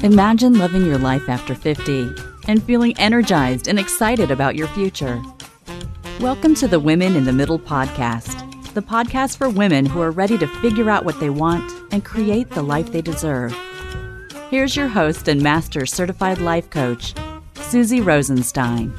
Imagine living your life after 50 and feeling energized and excited about your future. Welcome to the Women in the Middle podcast, the podcast for women who are ready to figure out what they want and create the life they deserve. Here's your host and master certified life coach, Suzy Rosenstein.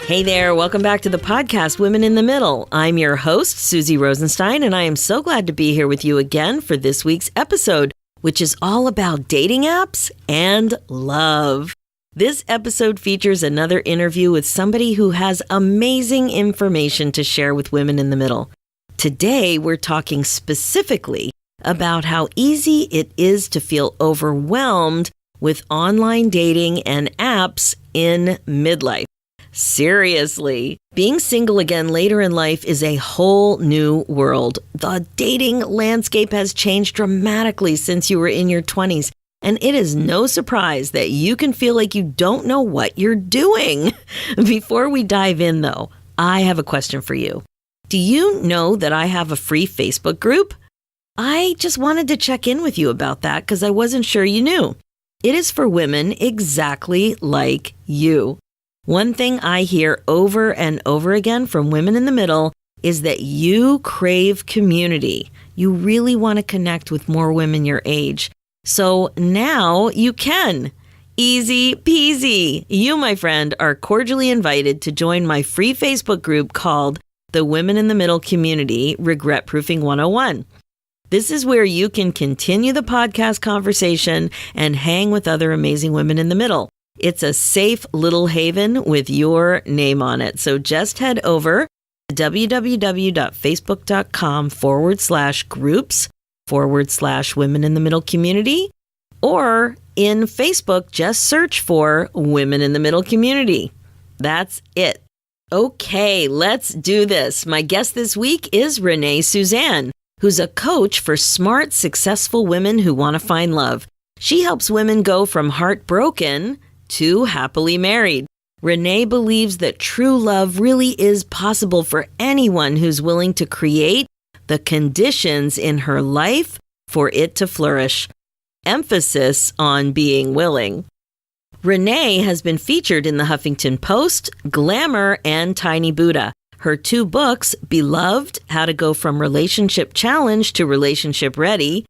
Hey there, welcome back to the podcast, Women in the Middle. I'm your host, Suzy Rosenstein, and I am so glad to be here with you again for this week's episode, which is all about dating apps and love. This episode features another interview with somebody who has amazing information to share with women in the middle. Today, we're talking specifically about how easy it is to feel overwhelmed with online dating and apps in midlife. Seriously, being single again later in life is a whole new world. The dating landscape has changed dramatically since you were in your 20s, and it is no surprise that you can feel like you don't know what you're doing. Before we dive in, though, I have a question for you. Do you know that I have a free Facebook group? I just wanted to check in with you about that because I wasn't sure you knew. It is for women exactly like you. One thing I hear over and over again from women in the middle is that you crave community. You really want to connect with more women your age. So now you can. Easy peasy. You, my friend, are cordially invited to join my free Facebook group called the Women in the Middle Community Regret Proofing 101. This is where you can continue the podcast conversation and hang with other amazing women in the middle. It's a safe little haven with your name on it. So just head over to www.facebook.com/groups/Women in the Middle Community, or in Facebook, just search for Women in the Middle Community. That's it. Okay, let's do this. My guest this week is Renee Suzanne, who's a coach for smart, successful women who want to find love. She helps women go from heartbroken to happily married. Renee believes that true love really is possible for anyone who's willing to create the conditions in her life for it to flourish. Emphasis on being willing. Renee has been featured in the Huffington Post, Glamour, and Tiny Buddha. Her two books, Beloved, How to Go from Relationship Challenge to Relationship Ready,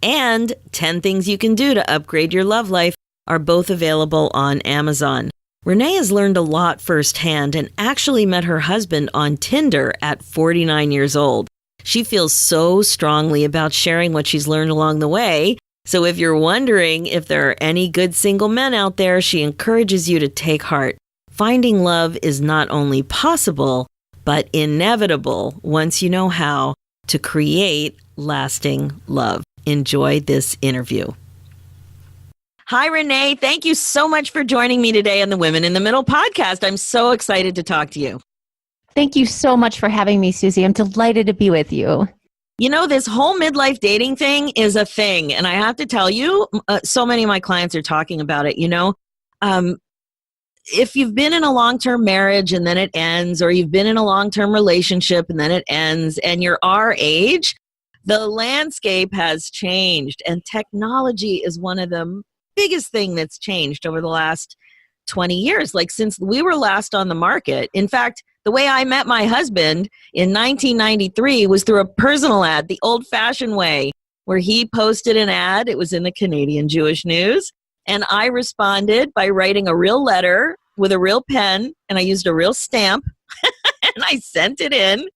and 10 Things You Can Do to Upgrade Your Love Life, are both available on Amazon. Renee has learned a lot firsthand and actually met her husband on Tinder at 49 years old. She feels so strongly about sharing what she's learned along the way. So if you're wondering if there are any good single men out there, she encourages you to take heart. Finding love is not only possible, but inevitable once you know how to create lasting love. Enjoy this interview. Hi, Renee. Thank you so much for joining me today on the Women in the Middle podcast. I'm so excited to talk to you. Thank you so much for having me, Suzy. I'm delighted to be with you. You know, this whole midlife dating thing is a thing. And I have to tell you, so many of my clients are talking about it. You know, if you've been in a long-term marriage and then it ends, or you've been in a long-term relationship and then it ends, and you're our age, the landscape has changed. And technology is one of the biggest thing that's changed over the last 20 years, like since we were last on the market. In fact, the way I met my husband in 1993 was through a personal ad, the old-fashioned way, where he posted an ad. It was in the Canadian Jewish News, and I responded by writing a real letter with a real pen, and I used a real stamp, and I sent it in.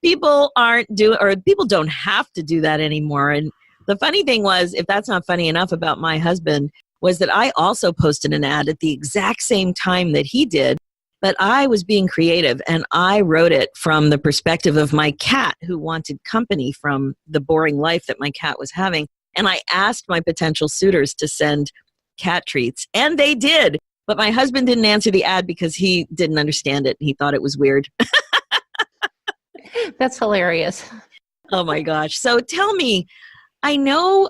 People don't have to do that anymore. And the funny thing was, if that's not funny enough about my husband, was that I also posted an ad at the exact same time that he did, but I was being creative and I wrote it from the perspective of my cat who wanted company from the boring life that my cat was having. And I asked my potential suitors to send cat treats, and they did. But my husband didn't answer the ad because he didn't understand it. He thought it was weird. That's hilarious. Oh my gosh. So tell me, I know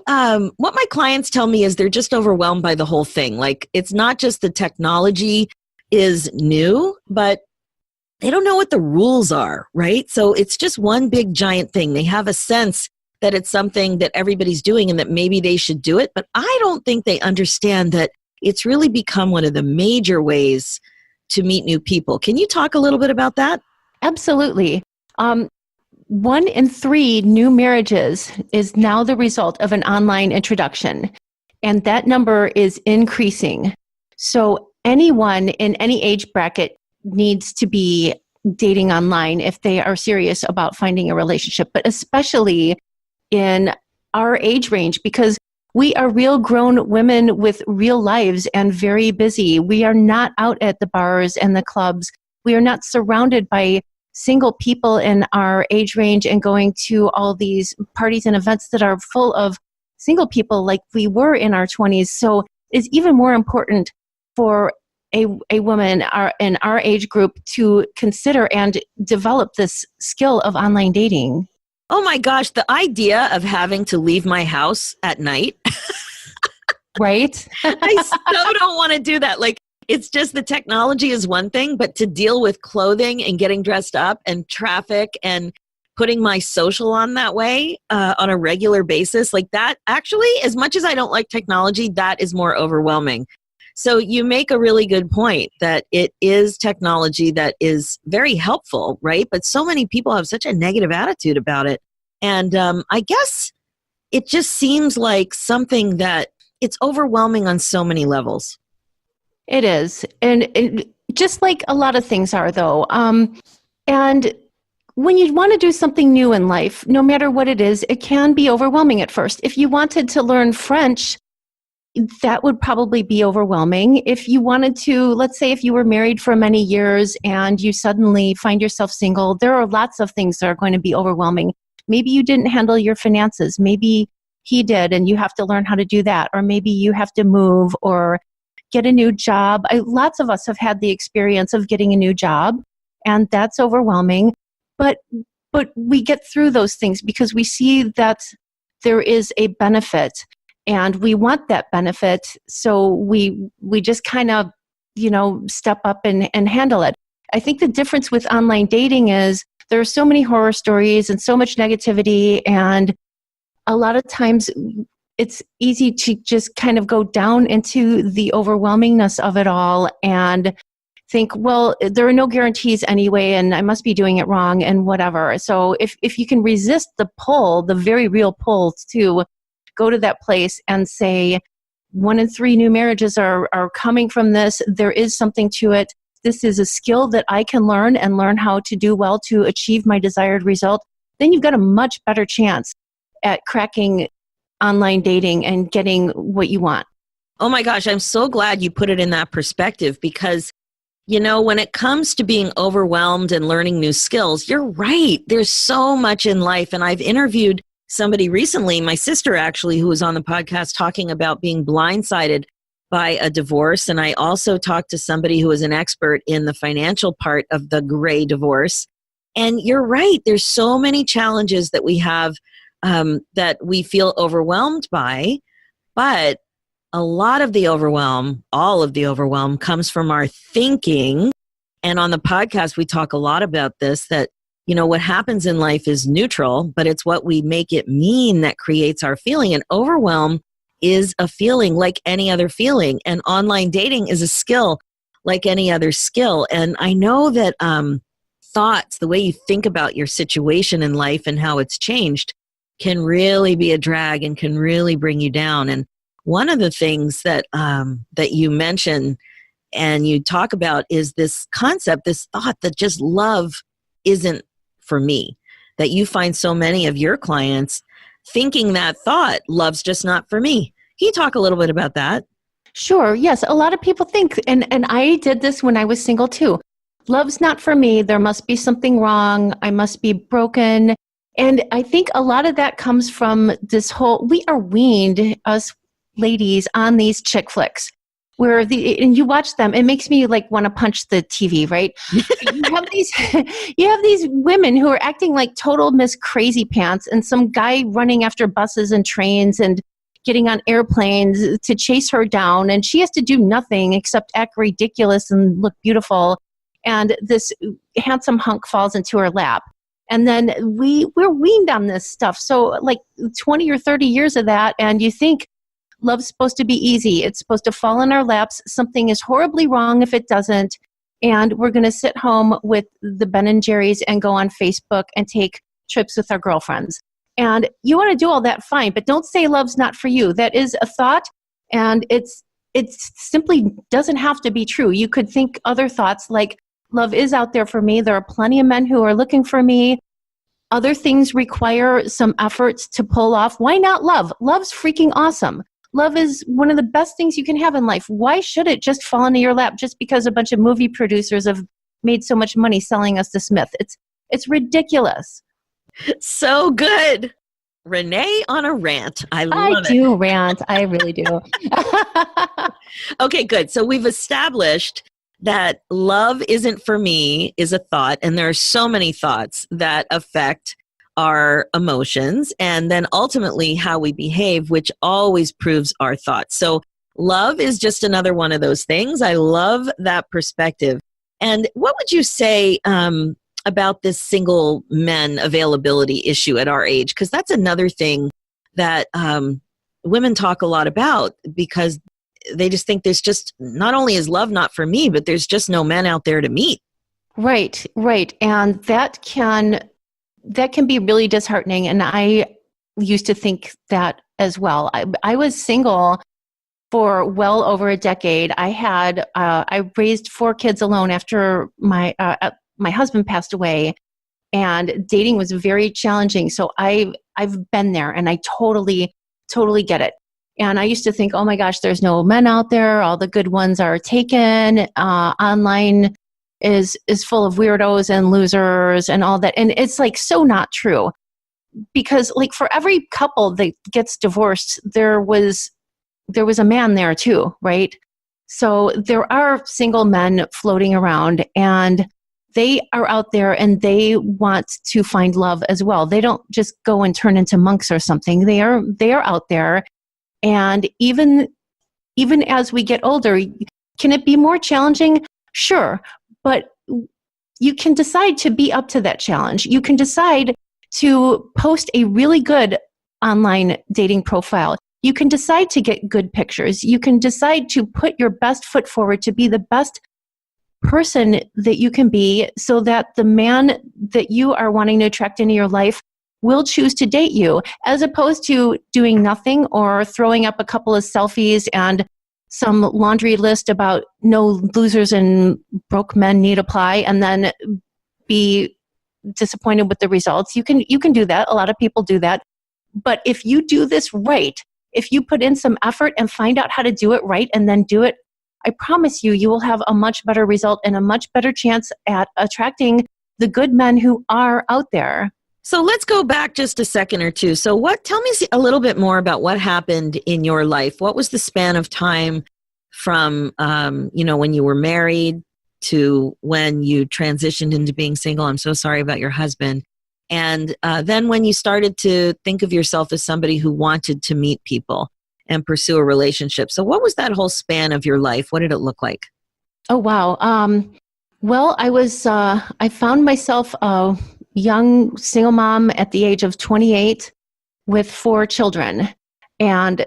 what my clients tell me is they're just overwhelmed by the whole thing. Like, it's not just the technology is new, but they don't know what the rules are, right? So it's just one big giant thing. They have a sense that it's something that everybody's doing and that maybe they should do it. But I don't think they understand that it's really become one of the major ways to meet new people. Can you talk a little bit about that? Absolutely. 1 in 3 new marriages is now the result of an online introduction, and that number is increasing. So anyone in any age bracket needs to be dating online if they are serious about finding a relationship, but especially in our age range, because we are real grown women with real lives and very busy. We are not out at the bars and the clubs. We are not surrounded by single people in our age range and going to all these parties and events that are full of single people like we were in our 20s. So it's even more important for a woman in our age group to consider and develop this skill of online dating. Oh my gosh, the idea of having to leave my house at night. Right? I so don't want to do that. Like, it's just the technology is one thing, but to deal with clothing and getting dressed up and traffic and putting my social on that way on a regular basis, like that, actually, as much as I don't like technology, that is more overwhelming. So you make a really good point that it is technology that is very helpful, right? But so many people have such a negative attitude about it. And I guess it just seems like something that it's overwhelming on so many levels. It is. And just like a lot of things are, though. And when you want to do something new in life, no matter what it is, it can be overwhelming at first. If you wanted to learn French, that would probably be overwhelming. If you wanted to, let's say if you were married for many years and you suddenly find yourself single, there are lots of things that are going to be overwhelming. Maybe you didn't handle your finances. Maybe he did and you have to learn how to do that. Or maybe you have to move or get a new job. Lots of us have had the experience of getting a new job, and that's overwhelming. But we get through those things because we see that there is a benefit. And we want that benefit, so we just kind of, step up and handle it. I think the difference with online dating is there are so many horror stories and so much negativity, and a lot of times it's easy to just kind of go down into the overwhelmingness of it all and think, well, there are no guarantees anyway, and I must be doing it wrong and whatever. So if you can resist the pull, the very real pull to go to that place and say, 1 in 3 new marriages are coming from this. There is something to it. This is a skill that I can learn and learn how to do well to achieve my desired result. Then you've got a much better chance at cracking online dating and getting what you want. Oh my gosh, I'm so glad you put it in that perspective because, when it comes to being overwhelmed and learning new skills, you're right. There's so much in life. And I've interviewed somebody recently, my sister actually, who was on the podcast talking about being blindsided by a divorce. And I also talked to somebody who is an expert in the financial part of the gray divorce. And you're right. There's so many challenges that we have that we feel overwhelmed by. But a lot of the overwhelm, all of the overwhelm comes from our thinking. And on the podcast, we talk a lot about this, that what happens in life is neutral, but it's what we make it mean that creates our feeling. And overwhelm is a feeling like any other feeling. And online dating is a skill like any other skill. And I know that thoughts, the way you think about your situation in life and how it's changed, can really be a drag and can really bring you down. And one of the things that you mention and you talk about is this concept, this thought that just love isn't for me, that you find so many of your clients thinking that thought, love's just not for me. Can you talk a little bit about that? Sure. Yes. A lot of people think, and I did this when I was single too. Love's not for me. There must be something wrong. I must be broken. And I think a lot of that comes from this whole, we are weaned, us ladies, on these chick flicks. And you watch them, it makes me want to punch the TV, right? you have these women who are acting like total Miss Crazy Pants, and some guy running after buses and trains and getting on airplanes to chase her down, and she has to do nothing except act ridiculous and look beautiful. and this handsome hunk falls into her lap. And then we're weaned on this stuff. So like 20 or 30 years of that, and you think love's supposed to be easy. It's supposed to fall in our laps. Something is horribly wrong if it doesn't. And we're going to sit home with the Ben and Jerry's and go on Facebook and take trips with our girlfriends. And you want to do all that, fine, but don't say love's not for you. That is a thought, and it simply doesn't have to be true. You could think other thoughts like, love is out there for me. There are plenty of men who are looking for me. Other things require some efforts to pull off. Why not love? Love's freaking awesome. Love is one of the best things you can have in life. Why should it just fall into your lap just because a bunch of movie producers have made so much money selling us this myth? It's ridiculous. So good. Renee on a rant. I love it. I do rant. I really do. Okay, good. So we've established that love isn't for me is a thought, and there are so many thoughts that affect our emotions and then ultimately how we behave, which always proves our thoughts. So love is just another one of those things. I love that perspective. And what would you say about this single men availability issue at our age? Because that's another thing that women talk a lot about, because they just think there's just, not only is love not for me, but there's just no men out there to meet. Right. And that can be really disheartening. And I used to think that as well. I was single for well over a decade. I raised 4 kids alone after my husband passed away, and dating was very challenging. So I've been there, and I totally get it. And I used to think, oh my gosh, there's no men out there. All the good ones are taken. Online is full of weirdos and losers and all that. And it's like so not true, because like for every couple that gets divorced, there was a man there too, right? So there are single men floating around, and they are out there and they want to find love as well. They don't just go and turn into monks or something. They are out there. And even as we get older, can it be more challenging? Sure. But you can decide to be up to that challenge. You can decide to post a really good online dating profile. You can decide to get good pictures. You can decide to put your best foot forward to be the best person that you can be, so that the man that you are wanting to attract into your life will choose to date you, as opposed to doing nothing or throwing up a couple of selfies and some laundry list about no losers and broke men need apply, and then be disappointed with the results. You can do that. A lot of people do that. But if you do this right, if you put in some effort and find out how to do it right and then do it, I promise you will have a much better result and a much better chance at attracting the good men who are out there. So let's go back just a second or two. So tell me a little bit more about what happened in your life. What was the span of time from, when you were married to when you transitioned into being single? I'm so sorry about your husband. And then when you started to think of yourself as somebody who wanted to meet people and pursue a relationship. So what was that whole span of your life? What did it look like? Oh, wow. Well, I found myself a young single mom at the age of 28 with 4 children. And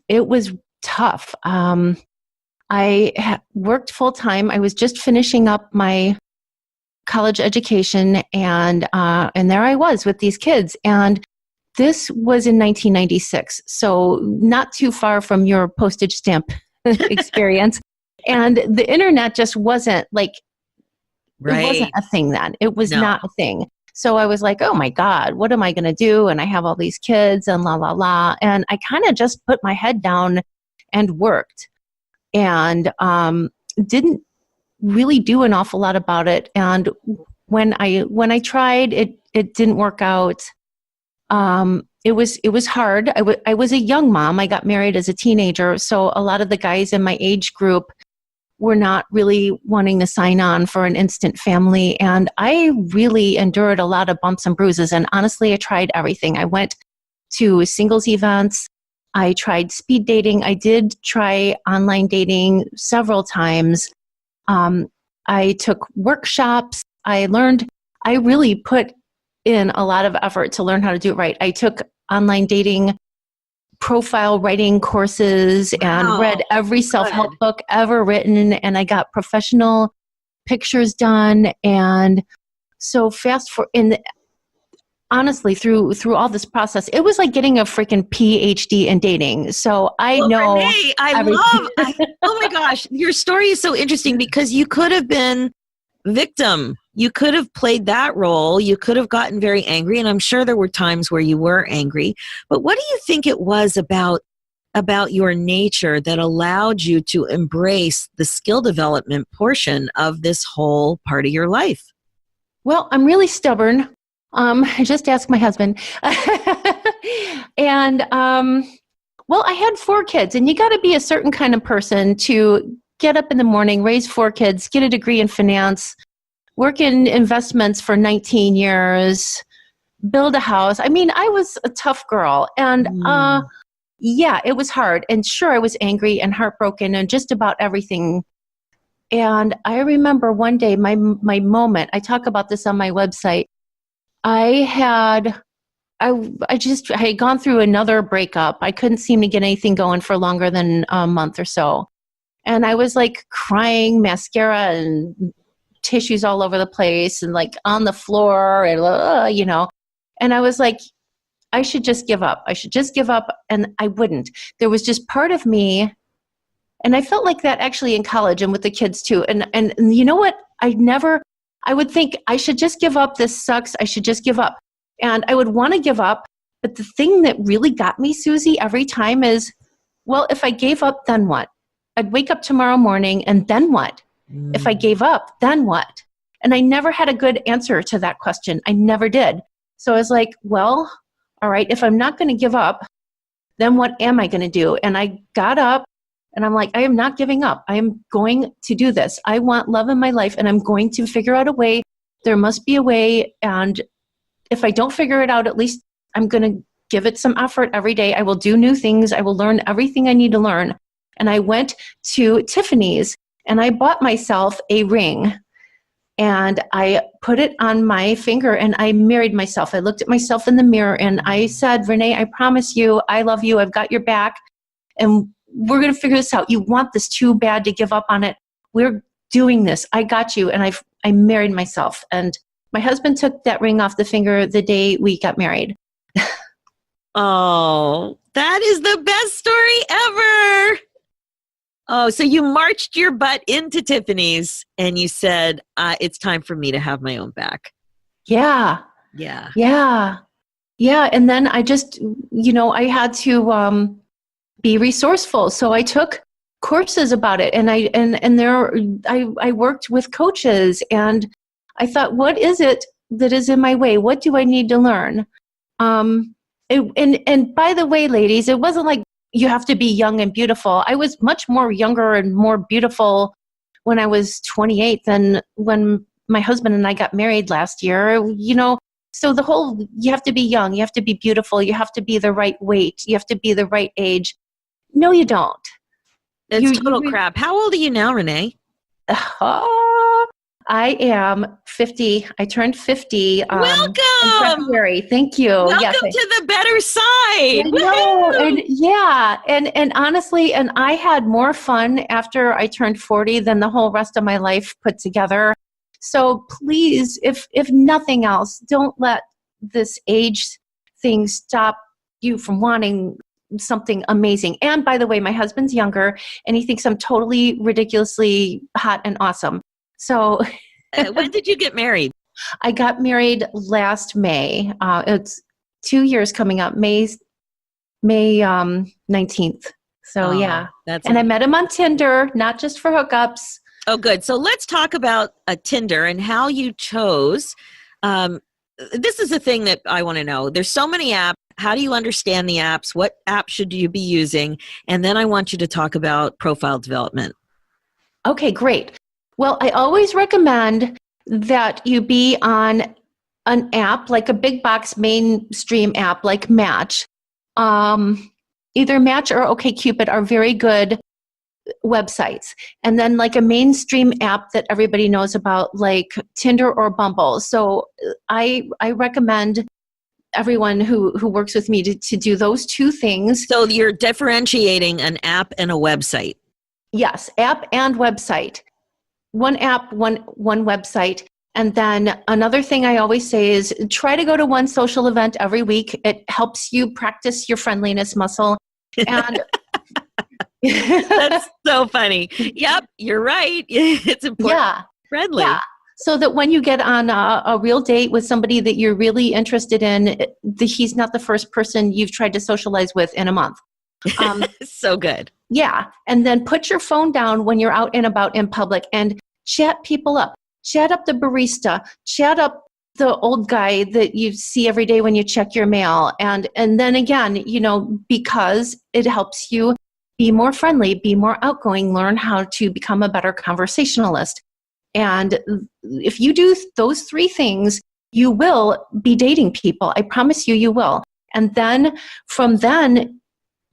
it was tough. I worked full time. I was just finishing up my college education, and there I was with these kids. And this was in 1996, so not too far from your postage stamp experience. And the internet just wasn't like, right. It wasn't a thing then. It was No. not a thing. So I was like, oh my God, what am I going to do? And I have all these kids and la, la, la. And I kind of just put my head down and worked, and didn't really do an awful lot about it. And when I tried, it didn't work out. It was hard. I was a young mom. I got married as a teenager. So a lot of the guys in my age group were not really wanting to sign on for an instant family. And I really endured a lot of bumps and bruises. And honestly, I tried everything. I went to singles events. I tried speed dating. I did try online dating several times. I took workshops. I really put in a lot of effort to learn how to do it right. I took online dating profile writing courses and read every self-help book ever written, and I got professional pictures done. And so honestly, through all this process, it was like getting a freaking PhD in dating. So Renee, oh my gosh, your story is so interesting because you could have been victim. You could have played that role. You could have gotten very angry. And I'm sure there were times where you were angry. But what do you think it was about your nature that allowed you to embrace the skill development portion of this whole part of your life? Well, I'm really stubborn. Just ask my husband. And, well, I had 4 kids, and you got to be a certain kind of person to get up in the morning, raise 4 kids, get a degree in finance, work in investments for 19 years, build a house. I mean, I was a tough girl, and yeah, it was hard. And sure, I was angry and heartbroken and just about everything. And I remember one day, my moment, I talk about this on my website. I had gone through another breakup. I couldn't seem to get anything going for longer than a month or so. And I was like crying, mascara and tissues all over the place and like on the floor and, you know. And I was like, I should just give up. I should just give up. And I wouldn't. There was just part of me. And I felt like that actually in college and with the kids too. And you know what? I would think I should just give up. This sucks. I should just give up. And I would want to give up. But the thing that really got me, Suzy, every time is, well, if I gave up, then what? I'd wake up tomorrow morning and then what? If I gave up, then what? And I never had a good answer to that question. I never did. So I was like, well, all right, if I'm not going to give up, then what am I going to do? And I got up and I'm like, I am not giving up. I am going to do this. I want love in my life and I'm going to figure out a way. There must be a way. And if I don't figure it out, at least I'm going to give it some effort every day. I will do new things. I will learn everything I need to learn. And I went to Tiffany's and I bought myself a ring and I put it on my finger and I married myself. I looked at myself in the mirror and I said, Renee, I promise you, I love you. I've got your back and we're going to figure this out. You want this too bad to give up on it. We're doing this. I got you. And I married myself. And my husband took that ring off the finger the day we got married. Oh, that is the best story ever. Oh, so you marched your butt into Tiffany's and you said, it's time for me to have my own back. Yeah. Yeah. Yeah. Yeah. And then I just, I had to be resourceful. So I took courses about it and I worked with coaches and I thought, what is it that is in my way? What do I need to learn? And by the way, ladies, it wasn't like you have to be young and beautiful. I was much more younger and more beautiful when I was 28 than when my husband and I got married last year, So you have to be young, you have to be beautiful, you have to be the right weight, you have to be the right age. No, you don't. It's total crap. How old are you now, Renee? I am 50. I turned 50 Welcome! in February. Thank you. Welcome to the better side. And honestly, and I had more fun after I turned 40 than the whole rest of my life put together. So please, if nothing else, don't let this age thing stop you from wanting something amazing. And by the way, my husband's younger and he thinks I'm totally ridiculously hot and awesome. So when did you get married? I got married last May. It's 2 years coming up, May 19th. So yeah. And I met him on Tinder, not just for hookups. Oh, good. So let's talk about Tinder and how you chose. This is the thing that I want to know. There's so many apps. How do you understand the apps? What app should you be using? And then I want you to talk about profile development. Okay, great. Well, I always recommend that you be on an app, like a big box mainstream app like Match. Either Match or OkCupid are very good websites, and then like a mainstream app that everybody knows about, like Tinder or Bumble. So I recommend everyone who works with me to do those two things. So you're differentiating an app and a website. Yes, app and website. One app, one website. And then another thing I always say is try to go to one social event every week. It helps you practice your friendliness muscle. And that's so funny. Yep, you're right. It's important. Yeah. Friendly. Yeah. So that when you get on a real date with somebody that you're really interested in, he's not the first person you've tried to socialize with in a month. So good. Yeah. And then put your phone down when you're out and about in public and chat people up. Chat up the barista. Chat up the old guy that you see every day when you check your mail. And then again, because it helps you be more friendly, be more outgoing, learn how to become a better conversationalist. And if you do those three things, you will be dating people. I promise you, you will. And then from then,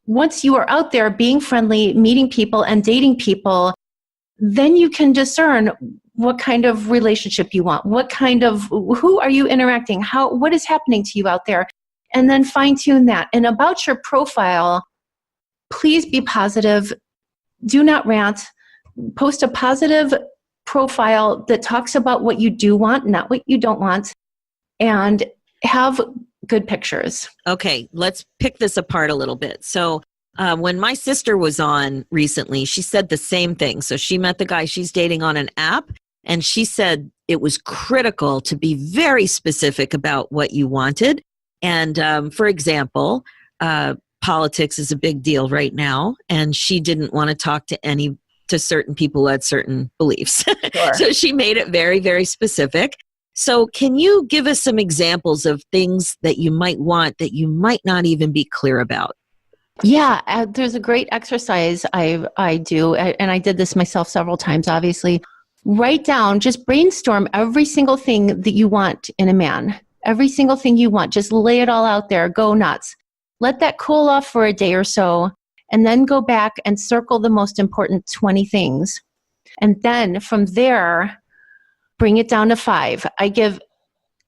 once you are out there being friendly, meeting people and dating people, then you can discern what kind of relationship you want, who are you interacting, what is happening to you out there, and then fine tune that. And about your profile, please be positive. Do not rant. Post a positive profile that talks about what you do want, not what you don't want, and have good pictures. Okay, let's pick this apart a little bit. So when my sister was on recently, she said the same thing. So she met the guy she's dating on an app, and she said it was critical to be very specific about what you wanted. And for example, politics is a big deal right now, and she didn't want to talk to certain people who had certain beliefs. Sure. So she made it very, very specific. So can you give us some examples of things that you might want that you might not even be clear about? Yeah, there's a great exercise I do, and I did this myself several times, obviously. Write down, just brainstorm every single thing that you want in a man. Every single thing you want. Just lay it all out there. Go nuts. Let that cool off for a day or so, and then go back and circle the most important 20 things. And then from there, bring it down to 5. I give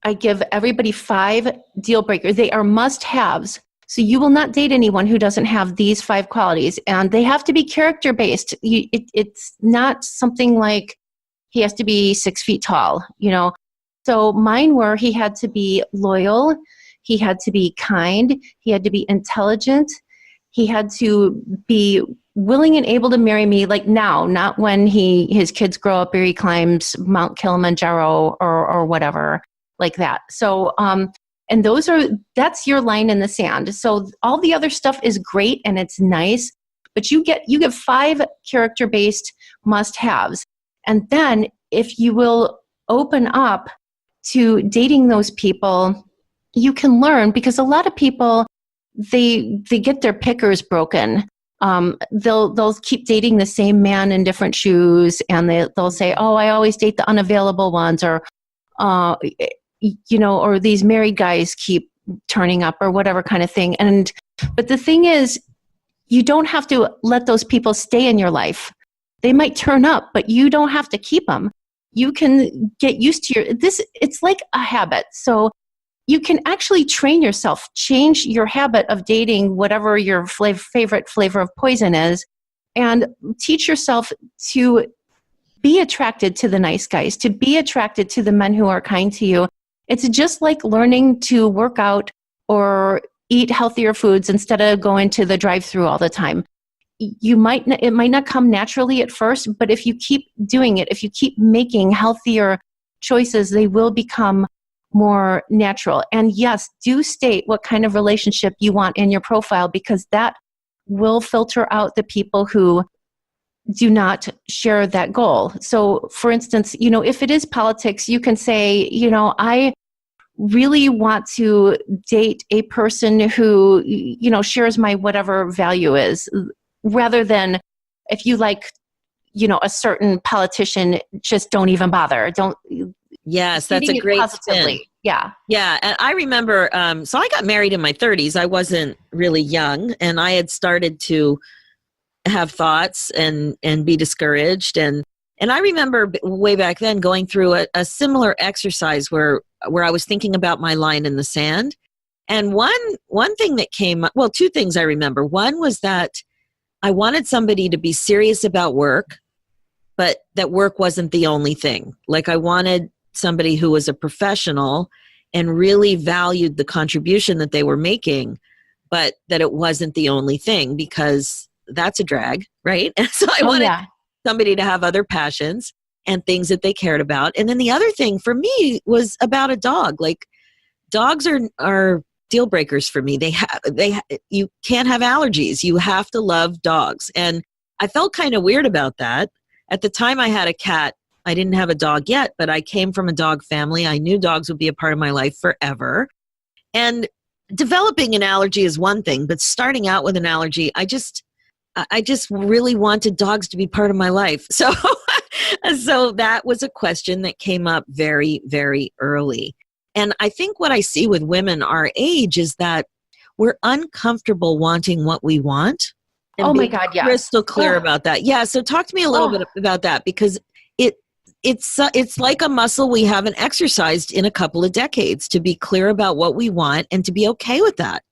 everybody 5 deal breakers. They are must-haves. So you will not date anyone who doesn't have these 5 qualities. And they have to be character-based. It's not something like he has to be 6 feet tall, So mine were, he had to be loyal. He had to be kind. He had to be intelligent. He had to be willing and able to marry me like now, not when his kids grow up or he climbs Mount Kilimanjaro or whatever like that. So, and that's your line in the sand. So all the other stuff is great and it's nice, but you get 5 character-based must-haves. And then if you will open up to dating those people, you can learn, because a lot of people, they get their pickers broken. They'll keep dating the same man in different shoes, and they'll say, "Oh, I always date the unavailable ones," or or these married guys keep turning up, or whatever kind of thing. But the thing is, you don't have to let those people stay in your life. They might turn up, but you don't have to keep them. You can get used to it's like a habit. So you can actually train yourself, change your habit of dating whatever your favorite flavor of poison is, and teach yourself to be attracted to the nice guys, to be attracted to the men who are kind to you. It's just like learning to work out or eat healthier foods instead of going to the drive-thru all the time. It might not come naturally at first, but if you keep doing it, if you keep making healthier choices, they will become more natural. And yes, do state what kind of relationship you want in your profile, because that will filter out the people who do not share that goal. So for instance, if it is politics, you can say, I really want to date a person who, shares my whatever value is, rather than if you like, a certain politician, just don't even bother. Yes, that's a great spin. Yeah. Yeah. And I remember, so I got married in my 30s. I wasn't really young, and I had started to have thoughts and be discouraged. And I remember way back then going through a similar exercise where I was thinking about my line in the sand. And one thing that came up, well, two things I remember. One was that I wanted somebody to be serious about work, but that work wasn't the only thing. Like I wanted somebody who was a professional and really valued the contribution that they were making, but that it wasn't the only thing, because that's a drag, right? And so I wanted somebody to have other passions and things that they cared about. And then the other thing for me was about a dog. Like dogs are deal breakers for me. You can't have allergies. You have to love dogs. And I felt kind of weird about that. At the time I had a cat. I didn't have a dog yet, but I came from a dog family. I knew dogs would be a part of my life forever. And developing an allergy is one thing, but starting out with an allergy, I just really wanted dogs to be part of my life. So that was a question that came up very, very early. And I think what I see with women our age is that we're uncomfortable wanting what we want. And oh my God, yes. Crystal clear about that. Yeah. So talk to me a little bit about that, because it's like a muscle we haven't exercised in a couple of decades, to be clear about what we want and to be okay with that.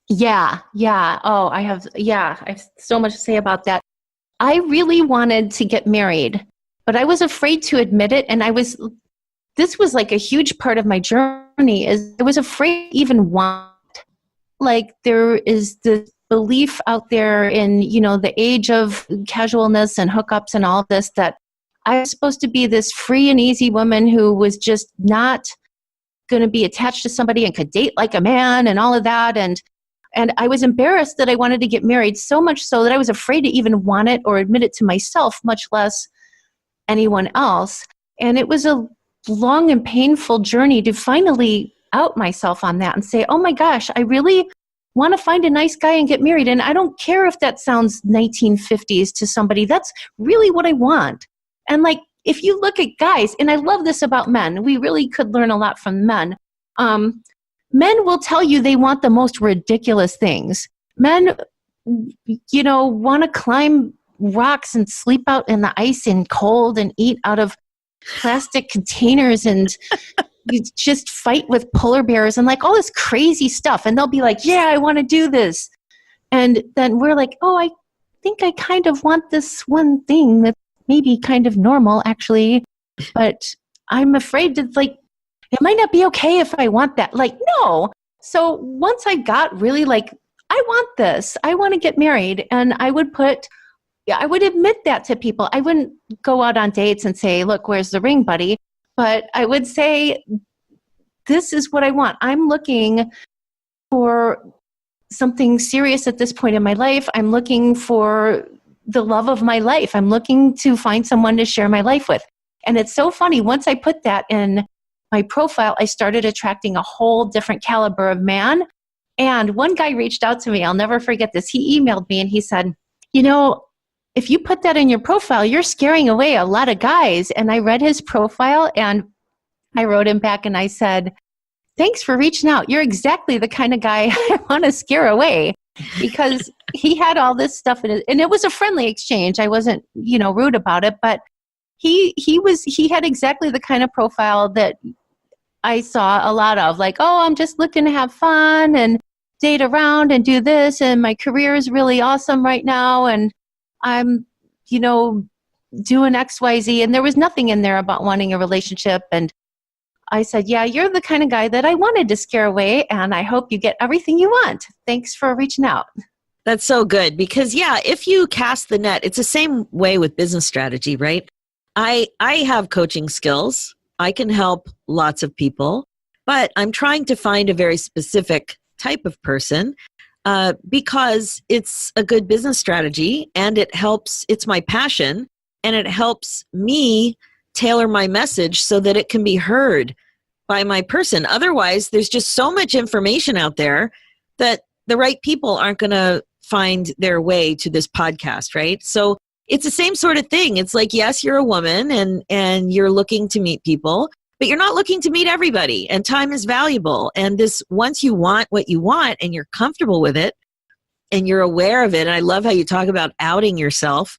Yeah. Oh, I have so much to say about that. I really wanted to get married, but I was afraid to admit it. And this was like a huge part of my journey, is I was afraid to even want. Like there is this belief out there in, the age of casualness and hookups and all of this, that I was supposed to be this free and easy woman who was just not going to be attached to somebody and could date like a man and all of that. And I was embarrassed that I wanted to get married, so much so that I was afraid to even want it or admit it to myself, much less anyone else. And it was a long and painful journey to finally out myself on that and say, oh my gosh, I really want to find a nice guy and get married. And I don't care if that sounds 1950s to somebody. That's really what I want. And like, if you look at guys, and I love this about men, we really could learn a lot from men. Men will tell you they want the most ridiculous things. Men, want to climb rocks and sleep out in the ice and cold and eat out of plastic containers and you just fight with polar bears and like all this crazy stuff. And they'll be like, yeah, I want to do this. And then we're like, oh, I think I kind of want this one thing that's maybe kind of normal actually, but I'm afraid to like, it might not be okay if I want that. Like, no. So once I got really like, I want this, I want to get married. And I would admit that to people. I wouldn't go out on dates and say, look, where's the ring, buddy? But I would say, this is what I want. I'm looking for something serious at this point in my life. I'm looking for the love of my life. I'm looking to find someone to share my life with. And it's so funny. Once I put that in my profile, I started attracting a whole different caliber of man. And one guy reached out to me. I'll never forget this. He emailed me and he said, if you put that in your profile, you're scaring away a lot of guys. And I read his profile and I wrote him back and I said, thanks for reaching out. You're exactly the kind of guy I want to scare away, because he had all this stuff in it. And it was a friendly exchange. I wasn't, rude about it, but he had exactly the kind of profile that I saw a lot of, like, oh, I'm just looking to have fun and date around and do this. And my career is really awesome right now. And I'm, doing XYZ. And there was nothing in there about wanting a relationship. And I said, yeah, you're the kind of guy that I wanted to scare away. And I hope you get everything you want. Thanks for reaching out. That's so good, because if you cast the net, it's the same way with business strategy, right? I have coaching skills. I can help lots of people, but I'm trying to find a very specific type of person because it's a good business strategy and it's my passion, and it helps me tailor my message so that it can be heard by my person. Otherwise, there's just so much information out there that the right people aren't going to find their way to this podcast, right? So it's the same sort of thing. It's like, yes, you're a woman and you're looking to meet people, but you're not looking to meet everybody, and time is valuable. And once you want what you want and you're comfortable with it, and you're aware of it. And I love how you talk about outing yourself.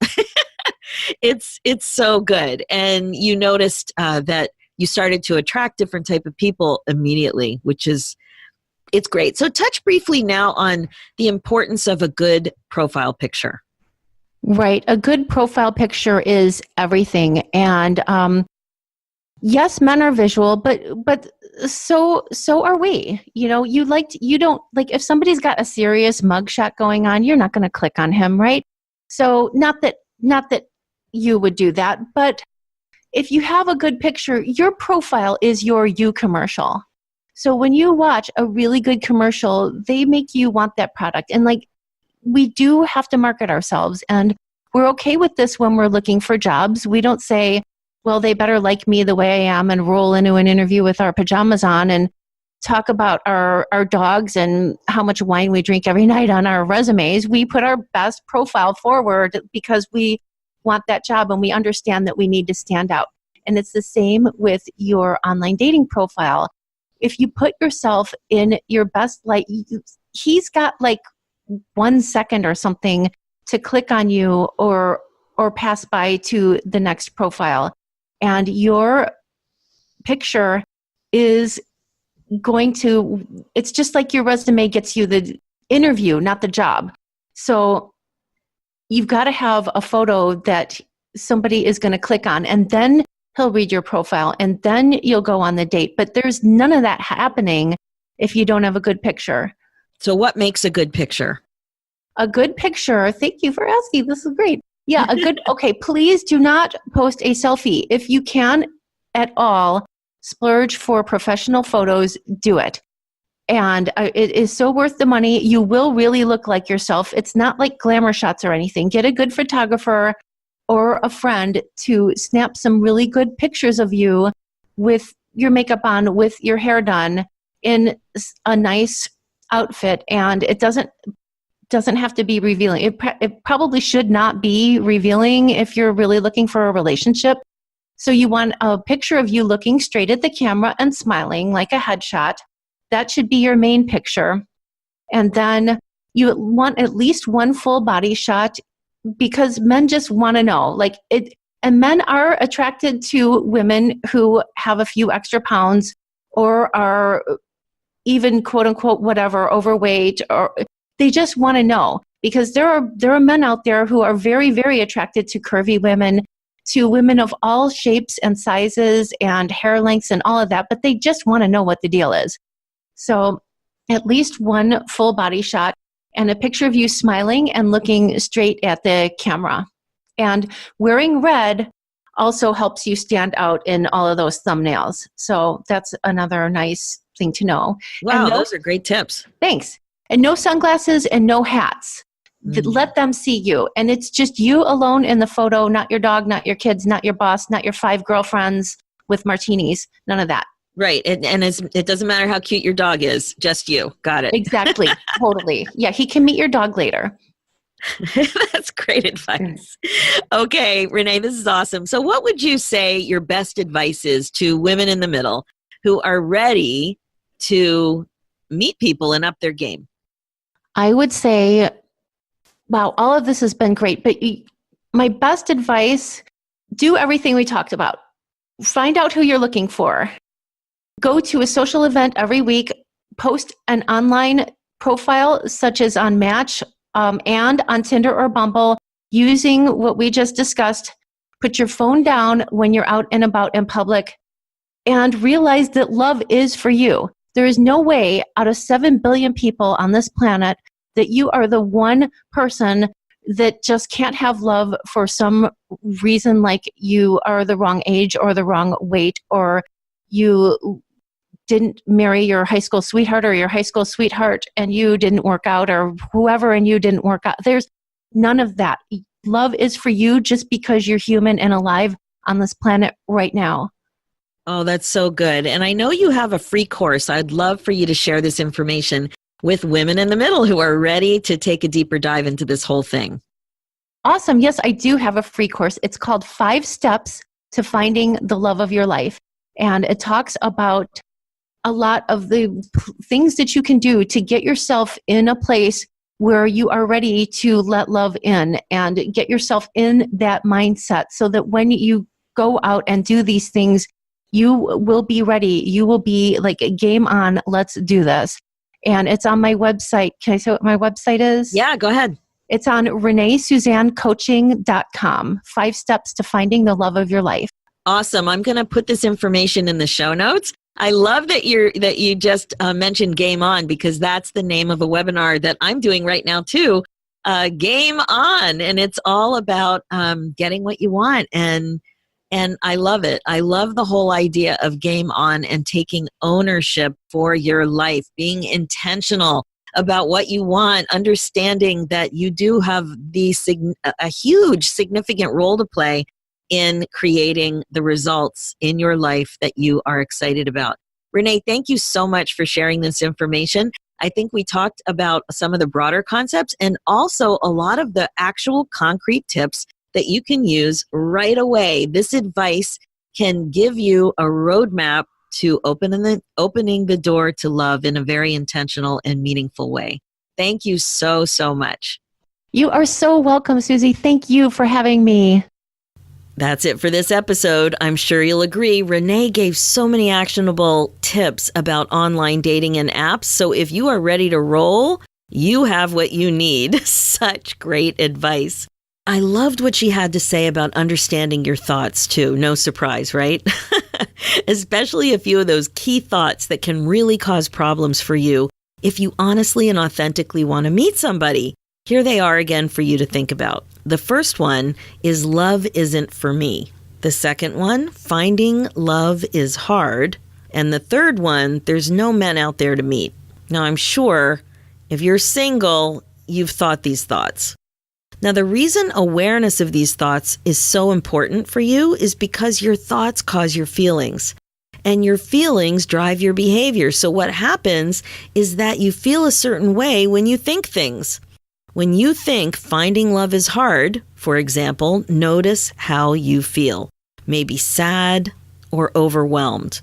It's so good. And you noticed that you started to attract different type of people immediately, which is, it's great. So touch briefly now on the importance of a good profile picture. Right. A good profile picture is everything. And yes, men are visual, but so are we. You know, you don't like, if somebody's got a serious mugshot going on, you're not going to click on him, right? So not that you would do that, but if you have a good picture, your profile is your you commercial. So when you watch a really good commercial, they make you want that product. And like, we do have to market ourselves, and we're okay with this when we're looking for jobs. We don't say, well, they better like me the way I am, and roll into an interview with our pajamas on and talk about our dogs and how much wine we drink every night on our resumes. We put our best profile forward because we want that job, and we understand that we need to stand out. And it's the same with your online dating profile. If you put yourself in your best light, he's got like 1 second or something to click on you or pass by to the next profile. And your picture is going to, it's just like your resume gets you the interview, not the job. So you've got to have a photo that somebody is going to click on, and then he'll read your profile, and then you'll go on the date. But there's none of that happening if you don't have a good picture. So what makes a good picture? A good picture, thank you for asking. This is great. Yeah, okay, please do not post a selfie. If you can at all splurge for professional photos, do it. And it is so worth the money. You will really look like yourself. It's not like glamour shots or anything. Get a good photographer or a friend to snap some really good pictures of you with your makeup on, with your hair done, in a nice outfit. And it doesn't have to be revealing. It probably should not be revealing if you're really looking for a relationship. So you want a picture of you looking straight at the camera and smiling like a headshot. That should be your main picture. And then you want at least one full body shot, because men just want to know, like it, and men are attracted to women who have a few extra pounds or are even quote unquote whatever overweight, or they just want to know, because there are men out there who are very, very attracted to curvy women, to women of all shapes and sizes and hair lengths and all of that, but they just want to know what the deal is. So at least one full body shot and a picture of you smiling and looking straight at the camera. And wearing red also helps you stand out in all of those thumbnails. So that's another nice thing to know. Wow, those are great tips. Thanks. And no sunglasses and no hats. Let them see you. And it's just you alone in the photo, not your dog, not your kids, not your boss, not your 5 girlfriends with martinis, none of that. Right. And it doesn't matter how cute your dog is, just you. Got it. Exactly. Totally. Yeah, he can meet your dog later. That's great advice. Okay, Renee, this is awesome. So what would you say your best advice is to women in the middle who are ready to meet people and up their game? I would say, wow, all of this has been great, but my best advice, do everything we talked about. Find out who you're looking for. Go to a social event every week, post an online profile such as on Match and on Tinder or Bumble, using what we just discussed. Put your phone down when you're out and about in public, and realize that love is for you. There is no way out of 7 billion people on this planet that you are the one person that just can't have love for some reason, like you are the wrong age or the wrong weight, or you didn't marry your high school sweetheart or your high school sweetheart and you didn't work out, or whoever and you didn't work out. There's none of that. Love is for you just because you're human and alive on this planet right now. Oh, that's so good. And I know you have a free course. I'd love for you to share this information with women in the middle who are ready to take a deeper dive into this whole thing. Awesome. Yes, I do have a free course. It's called 5 Steps to Finding the Love of Your Life. And it talks about a lot of the things that you can do to get yourself in a place where you are ready to let love in and get yourself in that mindset so that when you go out and do these things, you will be ready. You will be like, game on, let's do this. And it's on my website. Can I say what my website is? Yeah, go ahead. It's on ReneeSuzanneCoaching.com. 5 steps to finding the love of your life. Awesome. I'm going to put this information in the show notes. I love that you just mentioned Game On, because that's the name of a webinar that I'm doing right now too. Game On, and it's all about getting what you want, and I love it. I love the whole idea of Game On and taking ownership for your life, being intentional about what you want, understanding that you do have a huge significant role to play in creating the results in your life that you are excited about. Renee, thank you so much for sharing this information. I think we talked about some of the broader concepts and also a lot of the actual concrete tips that you can use right away. This advice can give you a roadmap to opening the door to love in a very intentional and meaningful way. Thank you so, so much. You are so welcome, Suzy. Thank you for having me. That's it for this episode. I'm sure you'll agree, Renee gave so many actionable tips about online dating and apps. So if you are ready to roll, you have what you need. Such great advice. I loved what she had to say about understanding your thoughts too. No surprise, right? Especially a few of those key thoughts that can really cause problems for you if you honestly and authentically want to meet somebody. Here they are again for you to think about. The first one is love isn't for me. The second one, finding love is hard. And the third one, there's no men out there to meet. Now, I'm sure if you're single, you've thought these thoughts. Now, the reason awareness of these thoughts is so important for you is because your thoughts cause your feelings. And your feelings drive your behavior. So what happens is that you feel a certain way when you think things. When you think finding love is hard, for example, notice how you feel. Maybe sad or overwhelmed.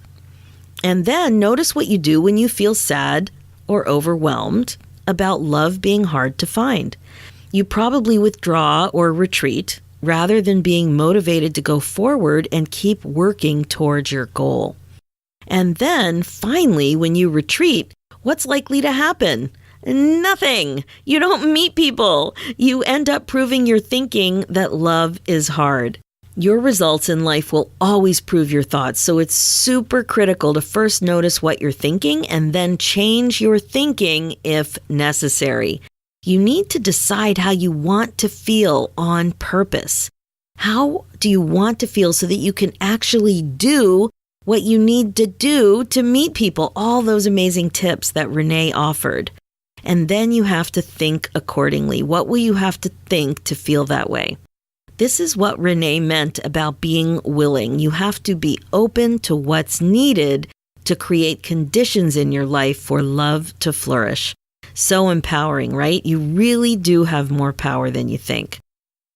And then notice what you do when you feel sad or overwhelmed about love being hard to find. You probably withdraw or retreat rather than being motivated to go forward and keep working towards your goal. And then finally, when you retreat, what's likely to happen? Nothing. You don't meet people. You end up proving your thinking that love is hard. Your results in life will always prove your thoughts, so it's super critical to first notice what you're thinking and then change your thinking if necessary. You need to decide how you want to feel on purpose. How do you want to feel so that you can actually do what you need to do to meet people? All those amazing tips that Renee offered. And then you have to think accordingly. What will you have to think to feel that way? This is what Renee meant about being willing. You have to be open to what's needed to create conditions in your life for love to flourish. So empowering, right? You really do have more power than you think.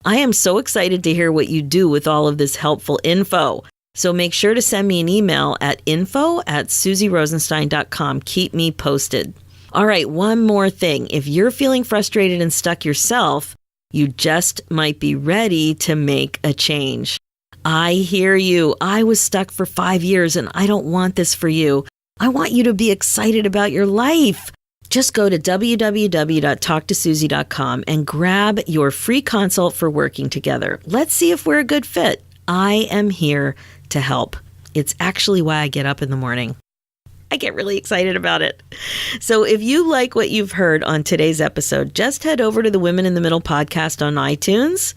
I am so excited to hear what you do with all of this helpful info. So make sure to send me an email at info@suzyrosenstein.com. Keep me posted. All right, one more thing. If you're feeling frustrated and stuck yourself, you just might be ready to make a change. I hear you. I was stuck for 5 years and I don't want this for you. I want you to be excited about your life. Just go to www.talktosuzy.com and grab your free consult for working together. Let's see if we're a good fit. I am here to help. It's actually why I get up in the morning. I get really excited about it. So if you like what you've heard on today's episode, just head over to the Women in the Middle podcast on iTunes,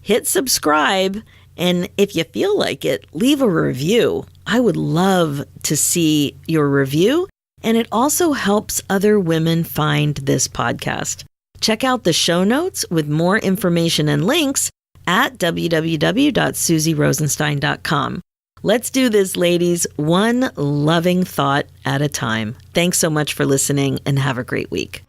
hit subscribe, and if you feel like it, leave a review. I would love to see your review, and it also helps other women find this podcast. Check out the show notes with more information and links at www.suzyrosenstein.com. Let's do this, ladies, one loving thought at a time. Thanks so much for listening and have a great week.